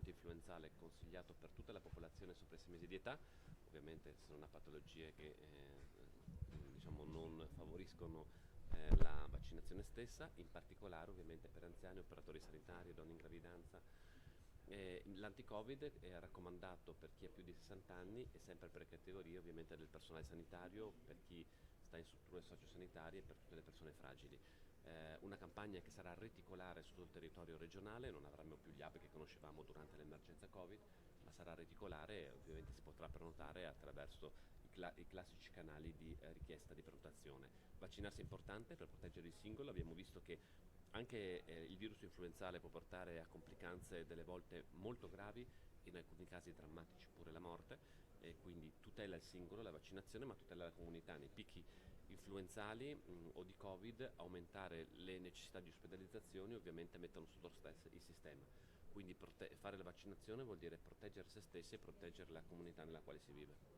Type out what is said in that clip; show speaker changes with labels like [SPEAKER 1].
[SPEAKER 1] antinfluenzale consigliato per tutta la popolazione sopra i 6 mesi di età, ovviamente se non ha patologie che diciamo non favoriscono la vaccinazione stessa, in particolare ovviamente per anziani, operatori sanitari, donne in gravidanza. L'anti-Covid è raccomandato per chi ha più di 60 anni e sempre per categorie ovviamente del personale sanitario, per chi sta in strutture sociosanitarie e per tutte le persone fragili. Una campagna che sarà reticolare su tutto il territorio regionale, non avremo più gli hub che conoscevamo durante l'emergenza Covid, ma sarà reticolare e ovviamente si potrà prenotare attraverso i classici canali di richiesta di prenotazione. Vaccinarsi è importante per proteggere il singolo, abbiamo visto che anche il virus influenzale può portare a complicanze delle volte molto gravi, in alcuni casi drammatici pure la morte, e quindi tutela il singolo la vaccinazione, ma tutela la comunità. Nei picchi influenzali o di Covid aumentare le necessità di ospedalizzazione ovviamente mettono sotto stress il sistema. Quindi fare la vaccinazione vuol dire proteggere se stessi e proteggere la comunità nella quale si vive.